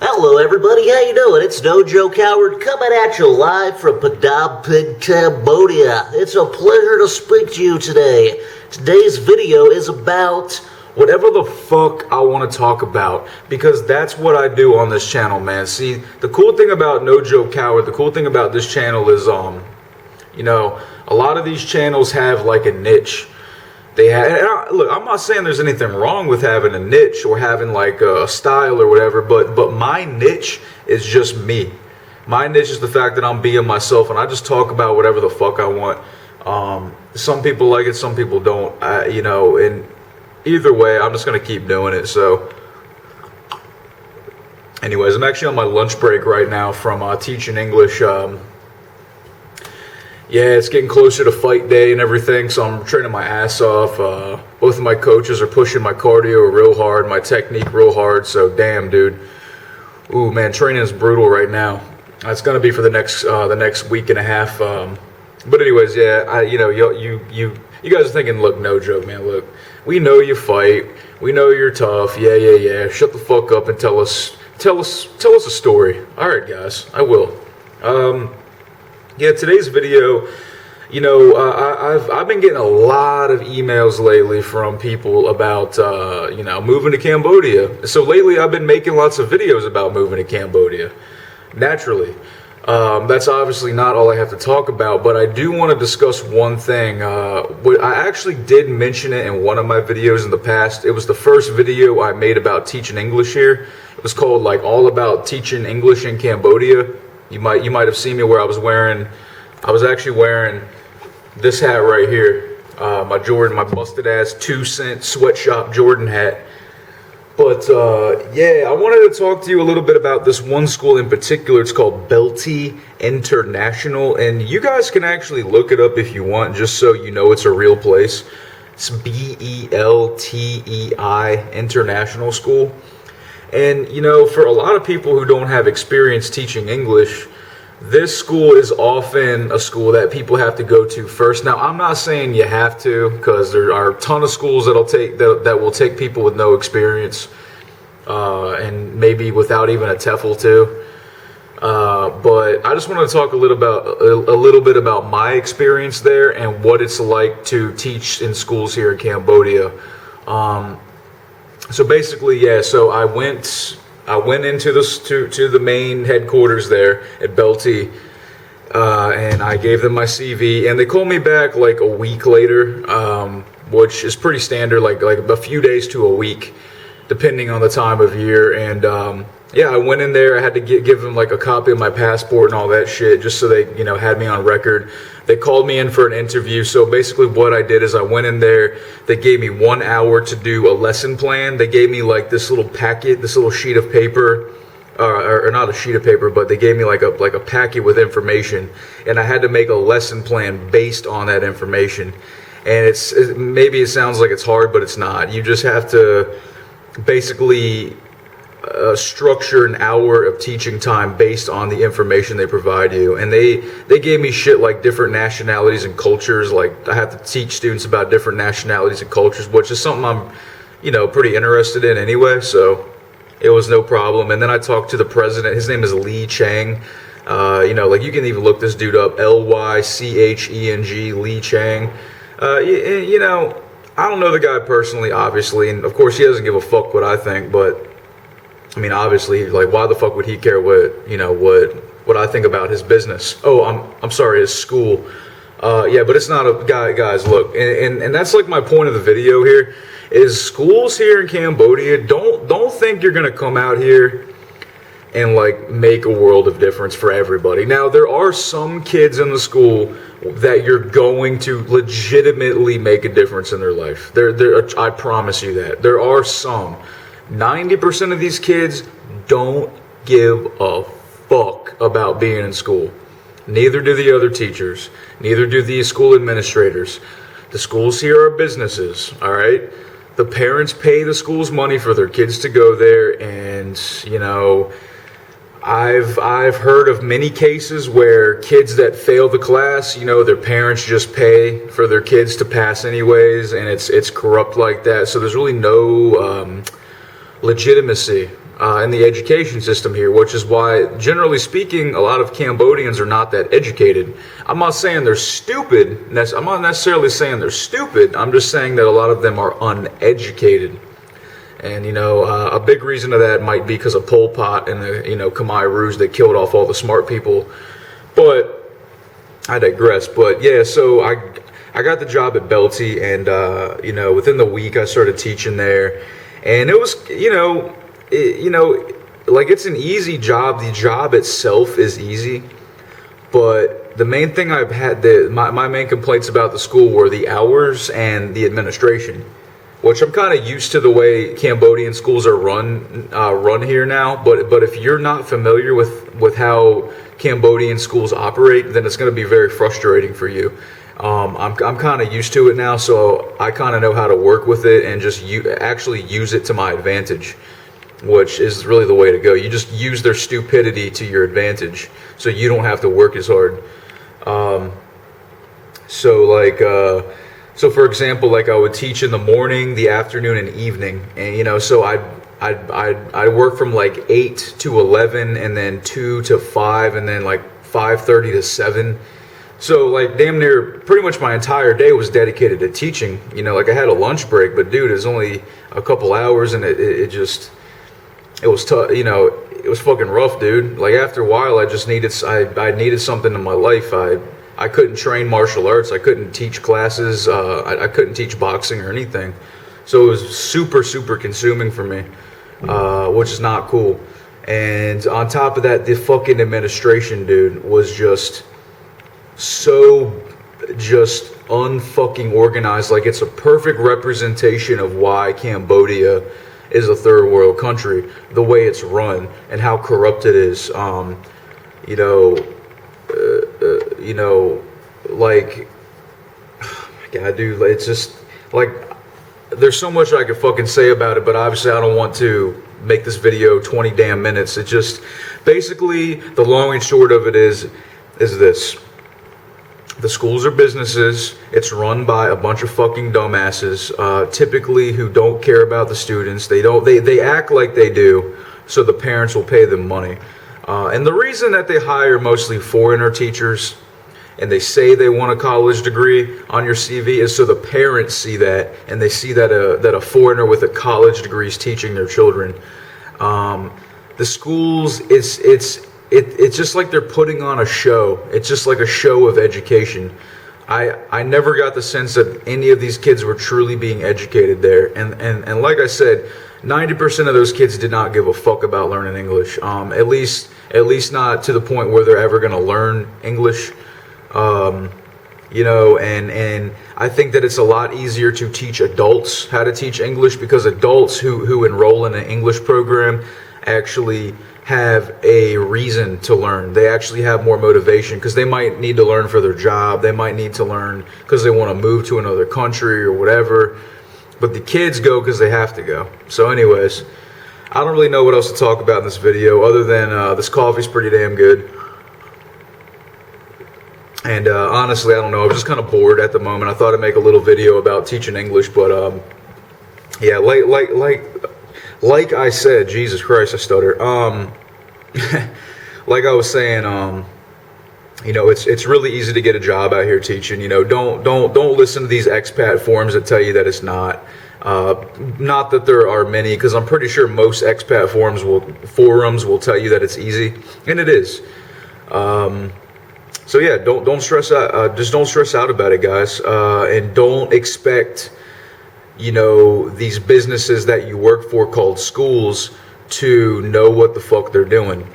Hello everybody, how you doing? It's No Joke Howard coming at you live from Phnom Penh, Cambodia. It's a pleasure to speak to you today. Today's video is about whatever the fuck I want to talk about, because that's what I do on this channel, man. See, the cool thing about No Joke Howard, the cool thing about this channel is, a lot of these channels have like a niche. Look, I'm not saying there's anything wrong with having a niche or having like a style or whatever, but my niche is just me. My niche is the fact that I'm being myself and I just talk about whatever the fuck I want. Some people like it, some people don't, and either way, I'm just going to keep doing it. So anyways, I'm actually on my lunch break right now from teaching English. Yeah, it's getting closer to fight day and everything, so I'm training my ass off. Both of my coaches are pushing my cardio real hard, my technique real hard, so damn, dude. Ooh, man, training is brutal right now. It's going to be for the next week and a half. But anyways, yeah, you guys are thinking, look, no joke, man, look. We know you fight. We know you're tough. Yeah. Shut the fuck up and tell us a story. All right, guys, I will. Yeah, today's video, I've been getting a lot of emails lately from people about, moving to Cambodia. So lately I've been making lots of videos about moving to Cambodia, naturally. That's obviously not all I have to talk about, but I do want to discuss one thing. I actually did mention it in one of my videos in the past. It was the first video I made about teaching English here. It was called, like, All About Teaching English in Cambodia. You might have seen me where I was actually wearing this hat right here, my busted ass 2-cent sweatshop Jordan hat. But yeah, I wanted to talk to you a little bit about this one school in particular. It's called Belty International, and you guys can actually look it up if you want, just so you know it's a real place. It's Beltei International School. And, for a lot of people who don't have experience teaching English, this school is often a school that people have to go to first. Now, I'm not saying you have to, because there are a ton of schools that will take people with no experience, and maybe without even a TEFL too. But I just want to talk a little bit about my experience there and what it's like to teach in schools here in Cambodia. So basically, yeah. So I went into to the main headquarters there at Belty, and I gave them my CV, and they called me back like a week later, which is pretty standard, like a few days to a week, depending on the time of year. And yeah, I went in there. I had to give them like a copy of my passport and all that shit, just so they had me on record. They called me in for an interview. So basically what I did is I went in there. They gave me 1 hour to do a lesson plan. They gave me like this little packet, this little sheet of paper, or not a sheet of paper, but they gave me like a packet with information, and I had to make a lesson plan based on that information. And maybe it sounds like it's hard, but it's not. You just have to basically structure an hour of teaching time based on the information they provide you. And they gave me shit like different nationalities and cultures. Like, I have to teach students about different nationalities and cultures, which is something I'm pretty interested in anyway, so it was no problem. And then I talked to the president. His name is Lee Chang. Like, you can even look this dude up, Lycheng, Lee Chang. I don't know the guy personally, obviously, and of course he doesn't give a fuck what I think, but I mean, obviously, like, why the fuck would he care what I think about his business? Oh, I'm sorry, his school. Yeah, but it's not a guys. Look, and that's like my point of the video here is schools here in Cambodia. Don't think you're gonna come out here and like make a world of difference for everybody. Now, there are some kids in the school that you're going to legitimately make a difference in their life. I promise you that. There are some. 90% of these kids don't give a fuck about being in school. Neither do the other teachers. Neither do the school administrators. The schools here are businesses, all right? The parents pay the schools money for their kids to go there, and, I've heard of many cases where kids that fail the class, their parents just pay for their kids to pass anyways, and it's corrupt like that. So there's really no legitimacy in the education system here, which is why, generally speaking, a lot of Cambodians are not that educated. I'm not saying they're stupid. I'm not necessarily saying they're stupid. I'm just saying that a lot of them are uneducated. And, a big reason of that might be because of Pol Pot and the, Khmer Rouge that killed off all the smart people. But I digress. But, yeah, so I got the job at Belty, and, within the week I started teaching there. And it was, like, it's an easy job. The job itself is easy. But the main thing I've had, my main complaints about the school were the hours and the administration, which I'm kind of used to the way Cambodian schools are run here now. But if you're not familiar with how Cambodian schools operate, then it's going to be very frustrating for you. I'm kind of used to it now, so I kind of know how to work with it and just actually use it to my advantage, which is really the way to go. You just use their stupidity to your advantage, so you don't have to work as hard. So for example, like I would teach in the morning, the afternoon, and evening, and so I'd work from like 8 to 11, and then 2 to 5, and then like 5:30 to 7. So like damn near pretty much my entire day was dedicated to teaching. Like I had a lunch break, but dude, it was only a couple hours, and it was tough. It was fucking rough, dude. Like after a while, I needed something in my life. I couldn't train martial arts. I couldn't teach classes. I couldn't teach boxing or anything. So it was super, super consuming for me, which is not cool. And on top of that, the fucking administration, dude, was just unfucking organized. Like it's a perfect representation of why Cambodia is a third world country, the way it's run and how corrupt it is. Like, oh my God, dude, it's just like there's so much I could fucking say about it, but obviously I don't want to make this video 20 damn minutes. It just basically the long and short of it is this. The schools are businesses. It's run by a bunch of fucking dumbasses, typically who don't care about the students. They act like they do, so the parents will pay them money. And the reason that they hire mostly foreigner teachers and they say they want a college degree on your CV is so the parents see that, and they see that a foreigner with a college degree is teaching their children. The schools, it's just like they're putting on a show. It's just like a show of education. I never got the sense that any of these kids were truly being educated there. And like I said, 90% of those kids did not give a fuck about learning English. At least not to the point where they're ever going to learn English. And I think that it's a lot easier to teach adults how to teach English, because adults who enroll in an English program actually have a reason to learn. They actually have more motivation because they might need to learn for their job. They might need to learn because they want to move to another country or whatever. But the kids go because they have to go. So anyways, I don't really know what else to talk about in this video other than this coffee's pretty damn good. And honestly, I don't know. I'm just kind of bored at the moment. I thought I'd make a little video about teaching English, but yeah, like I said, Jesus Christ, I stutter. Like I was saying, it's really easy to get a job out here teaching. Don't listen to these expat forums that tell you that it's not. Not that there are many, because I'm pretty sure most expat forums will tell you that it's easy, and it is. So yeah, don't stress out. Just don't stress out about it, guys, and don't expect these businesses that you work for called schools to know what the fuck they're doing.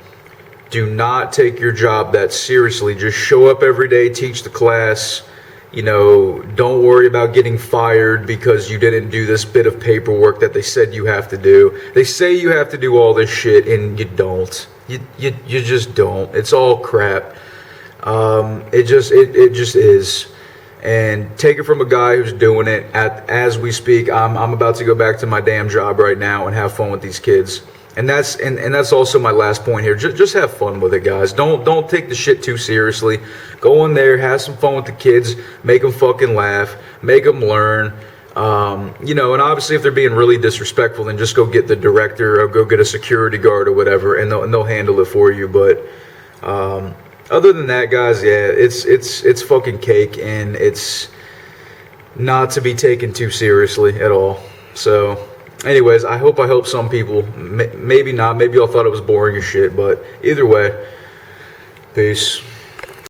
Do not take your job that seriously. Just show up every day, teach the class. Don't worry about getting fired because you didn't do this bit of paperwork that they said you have to do. They say you have to do all this shit and you don't. You just don't. It's all crap. It just is. And take it from a guy who's doing it as we speak. I'm about to go back to my damn job right now and have fun with these kids. And that's also my last point here. Just have fun with it, guys. Don't take the shit too seriously. Go in there, have some fun with the kids, make them fucking laugh, make them learn. You know, and obviously if they're being really disrespectful, then just go get the director or go get a security guard or whatever, and they'll handle it for you. But other than that, guys, yeah, it's fucking cake, and it's not to be taken too seriously at all. So, anyways, I hope I helped some people. Maybe not. Maybe y'all thought it was boring as shit. But either way, peace.